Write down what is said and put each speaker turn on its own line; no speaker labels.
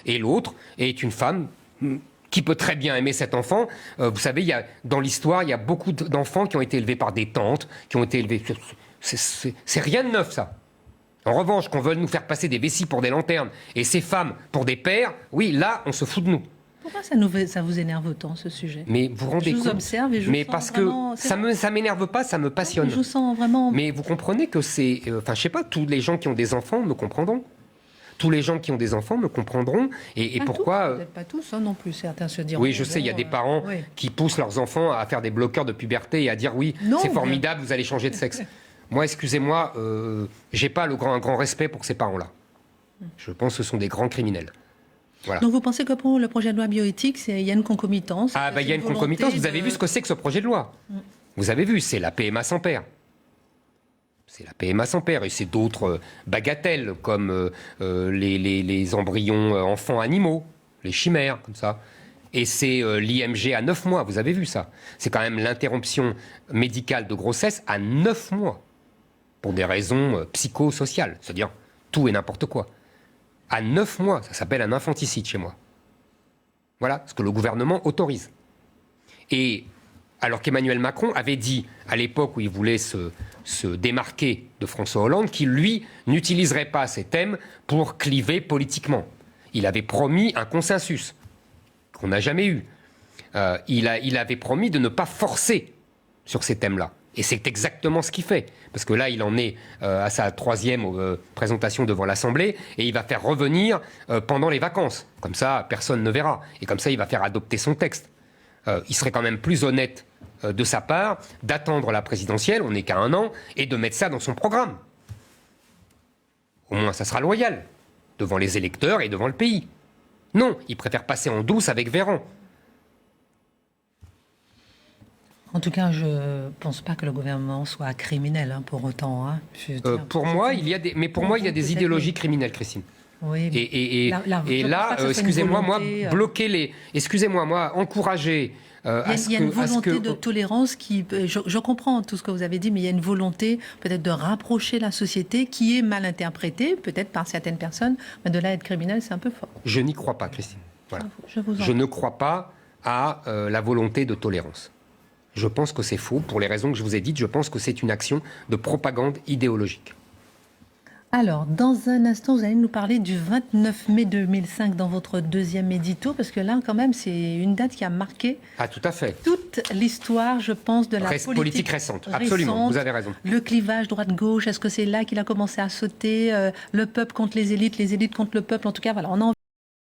et l'autre est une femme qui peut très bien aimer cet enfant. Vous savez, dans l'histoire, il y a beaucoup d'enfants qui ont été élevés par des tantes, qui ont été élevés... C'est rien de neuf, ça. En revanche, qu'on veuille nous faire passer des vessies pour des lanternes et ces femmes pour des pères, oui, là, on se fout de nous.
Pourquoi ça vous énerve autant, ce sujet?
Mais vous rendez compte?
Je vous observe et je vous sens
parce
vraiment...
que ça m'énerve pas, ça me passionne.
Je vous sens vraiment...
Mais vous comprenez que c'est... Enfin, je sais pas, tous les gens qui ont des enfants me comprendront. Tous les gens qui ont des enfants me comprendront. Et pourquoi...
Peut-être pas tous, hein, non plus, certains se diront...
Oui, je sais, il y a des parents qui poussent leurs enfants à faire des bloqueurs de puberté et à dire oui, c'est formidable, vous allez changer de sexe. Moi, excusez-moi, j'ai pas un grand respect pour ces parents-là. Je pense que ce sont des grands criminels. Voilà.
Donc vous pensez que pour le projet de loi bioéthique, il y a une concomitance?
Ah, il y a une concomitance. Vous avez vu ce que c'est que ce projet de loi? Vous avez vu, c'est la PMA sans père. C'est la PMA sans père. Et c'est d'autres bagatelles, comme les embryons enfants animaux, les chimères, comme ça. Et c'est l'IMG à 9 mois. Vous avez vu ça? C'est quand même l'interruption médicale de grossesse à 9 mois. Pour des raisons psychosociales. C'est-à-dire tout et n'importe quoi. À 9 mois, ça s'appelle un infanticide chez moi. Voilà ce que le gouvernement autorise. Et alors qu'Emmanuel Macron avait dit, à l'époque où il voulait se démarquer de François Hollande, qu'il, lui, n'utiliserait pas ces thèmes pour cliver politiquement. Il avait promis un consensus qu'on n'a jamais eu. Il avait promis de ne pas forcer sur ces thèmes-là. Et c'est exactement ce qu'il fait. Parce que là, il en est à sa 3e présentation devant l'Assemblée et il va faire revenir pendant les vacances. Comme ça, personne ne verra. Et comme ça, il va faire adopter son texte. Il serait quand même plus honnête de sa part d'attendre la présidentielle, on n'est qu'à 1 an, et de mettre ça dans son programme. Au moins, ça sera loyal devant les électeurs et devant le pays. Non, il préfère passer en douce avec Véran.
En tout cas, je ne pense pas que le gouvernement soit criminel, hein, pour autant. Hein.
Pour moi, il y a des idéologies criminelles, Christine.
Oui,
et là, excusez-moi, moi, bloquer les... Excusez-moi, moi, encourager...
il y a une volonté de tolérance qui... Je comprends tout ce que vous avez dit, mais il y a une volonté peut-être de rapprocher la société qui est mal interprétée, peut-être par certaines personnes, mais de là à être criminel, c'est un peu fort.
Je n'y crois pas, Christine. Voilà. Je ne crois pas à la volonté de tolérance. Je pense que c'est faux. Pour les raisons que je vous ai dites, je pense que c'est une action de propagande idéologique.
Alors, dans un instant, vous allez nous parler du 29 mai 2005 dans votre 2e édito, parce que là, quand même, c'est une date qui a marqué
tout à fait.
toute l'histoire, je pense, de la politique
récente. Absolument, vous avez raison.
Le clivage droite-gauche, est-ce que c'est là qu'il a commencé à sauter? Le peuple contre les élites contre le peuple, en tout cas, voilà, on a